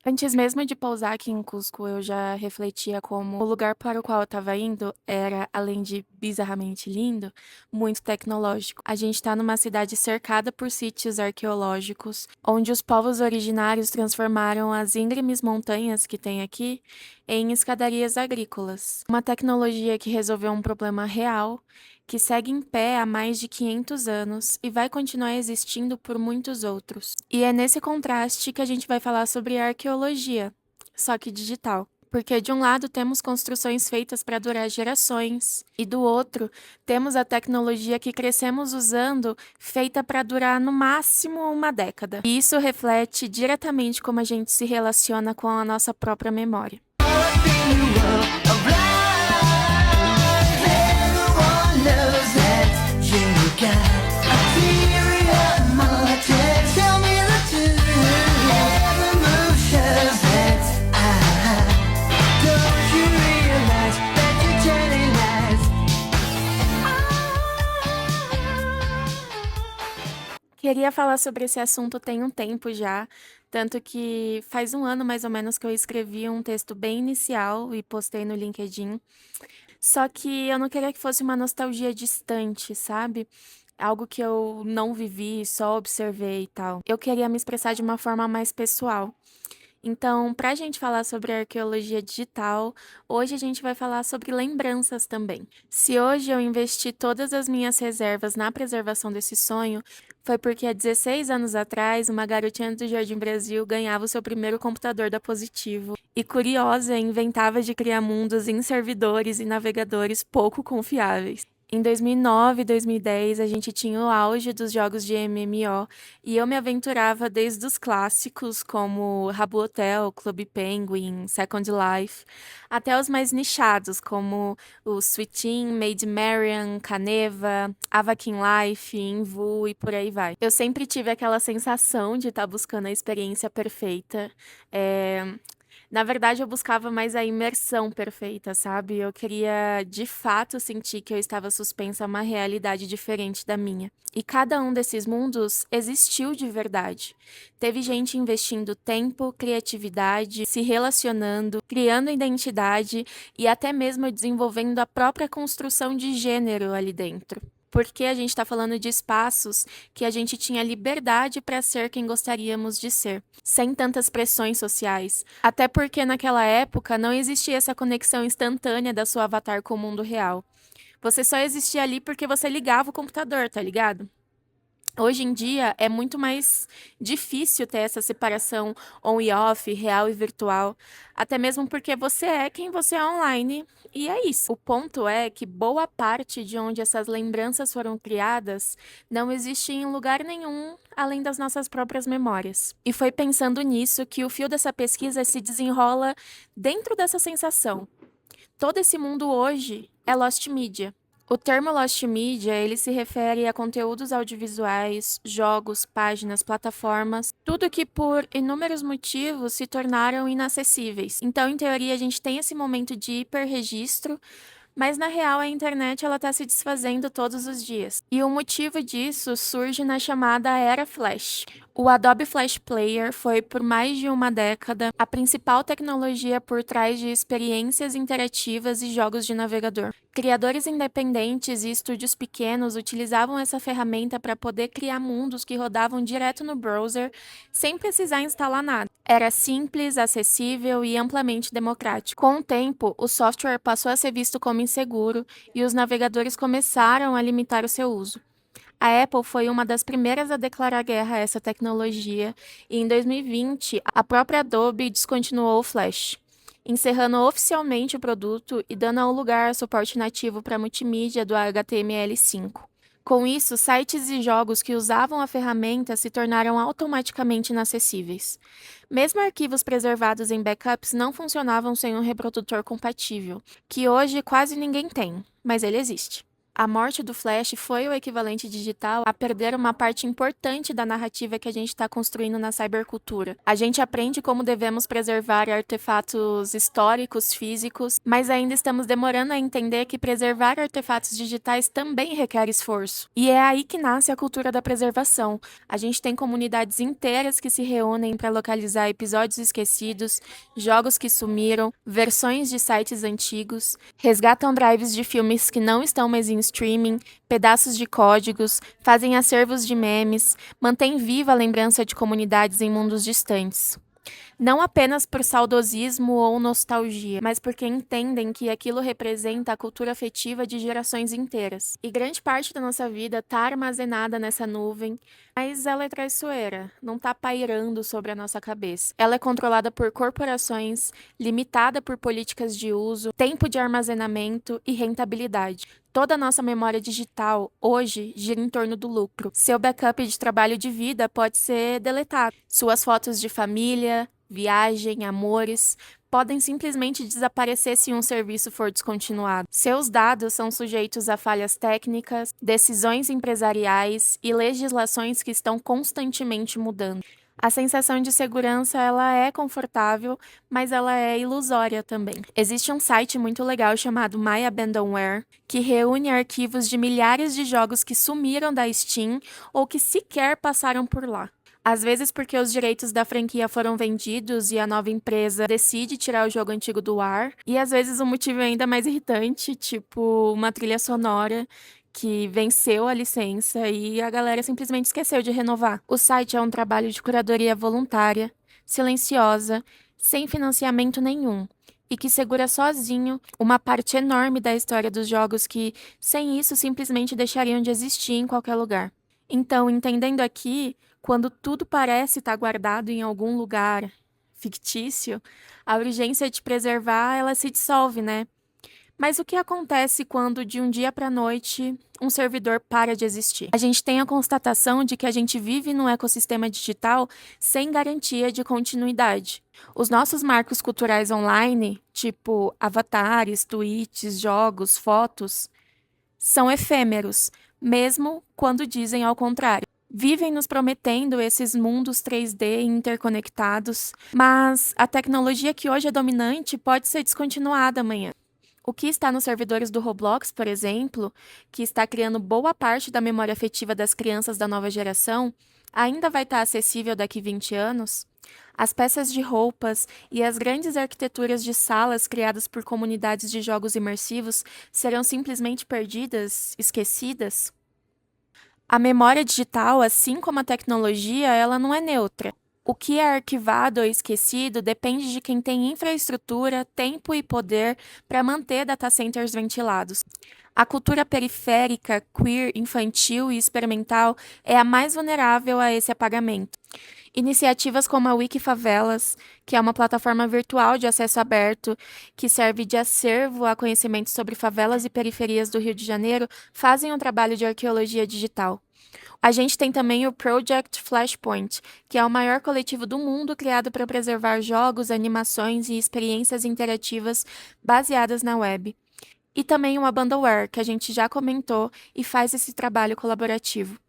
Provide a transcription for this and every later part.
Antes mesmo de pousar aqui em Cusco, eu já refletia como o lugar para o qual eu estava indo era, além de bizarramente lindo, muito tecnológico. A gente está numa cidade cercada por sítios arqueológicos, onde os povos originários transformaram as íngremes montanhas que tem aqui em escadarias agrícolas. Uma tecnologia que resolveu um problema real, que segue em pé há mais de 500 anos e vai continuar existindo por muitos outros. E é nesse contraste que a gente vai falar sobre arqueologia, só que digital. Porque de um lado temos construções feitas para durar gerações, e do outro temos a tecnologia que crescemos usando, feita para durar no máximo uma década. E isso reflete diretamente como a gente se relaciona com a nossa própria memória. Queria falar sobre esse assunto tem um tempo já, tanto que faz um ano mais ou menos que eu escrevi um texto bem inicial e postei no LinkedIn. Só que eu não queria que fosse uma nostalgia distante, sabe? Algo que eu não vivi, só observei e tal. Eu queria me expressar de uma forma mais pessoal. Então, para a gente falar sobre arqueologia digital, hoje a gente vai falar sobre lembranças também. Se hoje eu investi todas as minhas reservas na preservação desse sonho, foi porque há 16 anos atrás, uma garotinha do Jardim Brasil ganhava o seu primeiro computador da Positivo. E curiosa, inventava de criar mundos em servidores e navegadores pouco confiáveis. Em 2009 e 2010, a gente tinha o auge dos jogos de MMO e eu me aventurava desde os clássicos como Habbo Hotel, Club Penguin, Second Life, até os mais nichados como o Suitin, Maid Marian, Caneva, Avakin Life, Invu e por aí vai. Eu sempre tive aquela sensação de estar buscando a experiência perfeita. eh, Na verdade, eu buscava mais a imersão perfeita, sabe? Eu queria de fato sentir que eu estava suspensa a uma realidade diferente da minha. E cada um desses mundos existiu de verdade. Teve gente investindo tempo, criatividade, se relacionando, criando identidade e até mesmo desenvolvendo a própria construção de gênero ali dentro. Porque a gente está falando de espaços que a gente tinha liberdade para ser quem gostaríamos de ser, sem tantas pressões sociais. Até porque naquela época não existia essa conexão instantânea da sua avatar com o mundo real. Você só existia ali porque você ligava o computador, tá ligado? Hoje em dia é muito mais difícil ter essa separação on e off, real e virtual, até mesmo porque você é quem você é online, e é isso. O ponto é que boa parte de onde essas lembranças foram criadas não existe em lugar nenhum além das nossas próprias memórias. E foi pensando nisso que o fio dessa pesquisa se desenrola dentro dessa sensação. Todo esse mundo hoje é Lost Media. O termo Lost Media, ele se refere a conteúdos audiovisuais, jogos, páginas, plataformas, tudo que por inúmeros motivos se tornaram inacessíveis. Então, em teoria, a gente tem esse momento de hiperregistro, mas na real a internet ela está se desfazendo todos os dias. E o motivo disso surge na chamada Era Flash. O Adobe Flash Player foi, por mais de uma década, a principal tecnologia por trás de experiências interativas e jogos de navegador. Criadores independentes e estúdios pequenos utilizavam essa ferramenta para poder criar mundos que rodavam direto no browser, sem precisar instalar nada. Era simples, acessível e amplamente democrático. Com o tempo, o software passou a ser visto como inseguro e os navegadores começaram a limitar o seu uso. A Apple foi uma das primeiras a declarar guerra a essa tecnologia e, em 2020, a própria Adobe descontinuou o Flash, encerrando oficialmente o produto e dando ao lugar suporte nativo para multimídia do HTML5. Com isso, sites e jogos que usavam a ferramenta se tornaram automaticamente inacessíveis. Mesmo arquivos preservados em backups não funcionavam sem um reprodutor compatível, que hoje quase ninguém tem, mas ele existe. A morte do Flash foi o equivalente digital a perder uma parte importante da narrativa que a gente está construindo na cybercultura. A gente aprende como devemos preservar artefatos históricos, físicos, mas ainda estamos demorando a entender que preservar artefatos digitais também requer esforço. E é aí que nasce a cultura da preservação. A gente tem comunidades inteiras que se reúnem para localizar episódios esquecidos, jogos que sumiram, versões de sites antigos, resgatam drives de filmes que não estão mais em streaming, pedaços de códigos, fazem acervos de memes, mantêm viva a lembrança de comunidades em mundos distantes. Não apenas por saudosismo ou nostalgia, mas porque entendem que aquilo representa a cultura afetiva de gerações inteiras. E grande parte da nossa vida está armazenada nessa nuvem, mas ela é traiçoeira, não está pairando sobre a nossa cabeça. Ela é controlada por corporações, limitada por políticas de uso, tempo de armazenamento e rentabilidade. Toda a nossa memória digital, hoje, gira em torno do lucro. Seu backup de trabalho de vida pode ser deletado. Suas fotos de família, viagem, amores, podem simplesmente desaparecer se um serviço for descontinuado. Seus dados são sujeitos a falhas técnicas, decisões empresariais e legislações que estão constantemente mudando. A sensação de segurança, ela é confortável, mas ela é ilusória também. Existe um site muito legal chamado My Abandonware, que reúne arquivos de milhares de jogos que sumiram da Steam ou que sequer passaram por lá. Às vezes porque os direitos da franquia foram vendidos e a nova empresa decide tirar o jogo antigo do ar, e às vezes o motivo é ainda mais irritante, tipo uma trilha sonora que venceu a licença e a galera simplesmente esqueceu de renovar. O site é um trabalho de curadoria voluntária, silenciosa, sem financiamento nenhum, e que segura sozinho uma parte enorme da história dos jogos que, sem isso, simplesmente deixariam de existir em qualquer lugar. Então, entendendo aqui, quando tudo parece estar guardado em algum lugar fictício, a urgência de preservar, ela se dissolve, né? Mas o que acontece quando, de um dia para a noite, um servidor para de existir? A gente tem a constatação de que a gente vive num ecossistema digital sem garantia de continuidade. Os nossos marcos culturais online, tipo avatares, tweets, jogos, fotos, são efêmeros, mesmo quando dizem ao contrário. Vivem nos prometendo esses mundos 3D interconectados, mas a tecnologia que hoje é dominante pode ser descontinuada amanhã. O que está nos servidores do Roblox, por exemplo, que está criando boa parte da memória afetiva das crianças da nova geração, ainda vai estar acessível daqui 20 anos? As peças de roupas e as grandes arquiteturas de salas criadas por comunidades de jogos imersivos serão simplesmente perdidas, esquecidas? A memória digital, assim como a tecnologia, ela não é neutra. O que é arquivado ou esquecido depende de quem tem infraestrutura, tempo e poder para manter data centers ventilados. A cultura periférica, queer, infantil e experimental é a mais vulnerável a esse apagamento. Iniciativas como a Wikifavelas, que é uma plataforma virtual de acesso aberto que serve de acervo a conhecimentos sobre favelas e periferias do Rio de Janeiro, fazem um trabalho de arqueologia digital. A gente tem também o Project Flashpoint, que é o maior coletivo do mundo criado para preservar jogos, animações e experiências interativas baseadas na web. E também o Abandonware, que a gente já comentou e faz esse trabalho colaborativo.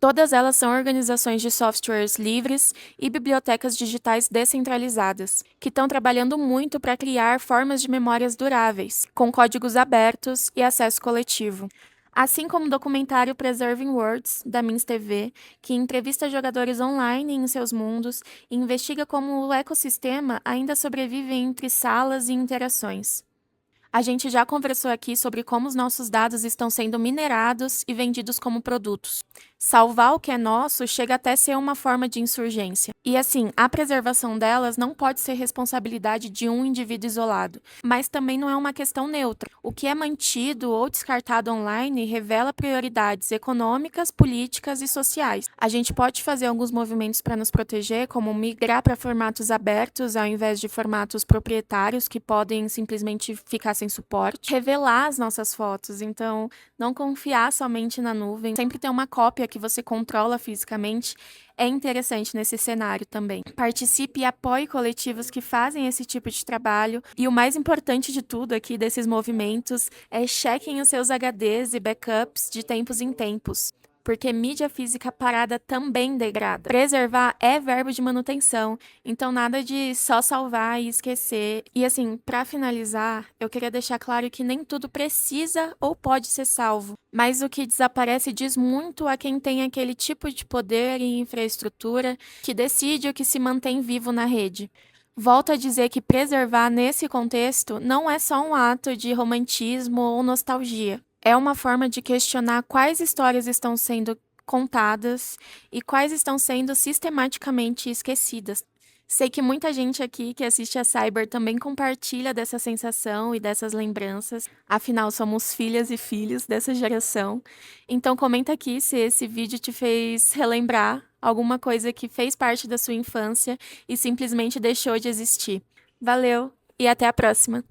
Todas elas são organizações de softwares livres e bibliotecas digitais descentralizadas, que estão trabalhando muito para criar formas de memórias duráveis, com códigos abertos e acesso coletivo. Assim como o documentário Preserving Worlds, da Mins TV, que entrevista jogadores online em seus mundos e investiga como o ecossistema ainda sobrevive entre salas e interações. A gente já conversou aqui sobre como os nossos dados estão sendo minerados e vendidos como produtos. Salvar o que é nosso chega até ser uma forma de insurgência. E assim, a preservação delas não pode ser responsabilidade de um indivíduo isolado, mas também não é uma questão neutra. O que é mantido ou descartado online revela prioridades econômicas, políticas e sociais. A gente pode fazer alguns movimentos para nos proteger, como migrar para formatos abertos ao invés de formatos proprietários que podem simplesmente ficar sem suporte, revelar as nossas fotos, então não confiar somente na nuvem, sempre ter uma cópia que você controla fisicamente, é interessante nesse cenário também. Participe e apoie coletivos que fazem esse tipo de trabalho. E o mais importante de tudo aqui desses movimentos é chequem os seus HDs e backups de tempos em tempos. Porque mídia física parada também degrada. Preservar é verbo de manutenção, então nada de só salvar e esquecer. E assim, para finalizar, eu queria deixar claro que nem tudo precisa ou pode ser salvo, mas o que desaparece diz muito a quem tem aquele tipo de poder e infraestrutura que decide o que se mantém vivo na rede. Volto a dizer que preservar nesse contexto não é só um ato de romantismo ou nostalgia. É uma forma de questionar quais histórias estão sendo contadas e quais estão sendo sistematicamente esquecidas. Sei que muita gente aqui que assiste a Cyber também compartilha dessa sensação e dessas lembranças, afinal somos filhas e filhos dessa geração. Então comenta aqui se esse vídeo te fez relembrar alguma coisa que fez parte da sua infância e simplesmente deixou de existir. Valeu e até a próxima!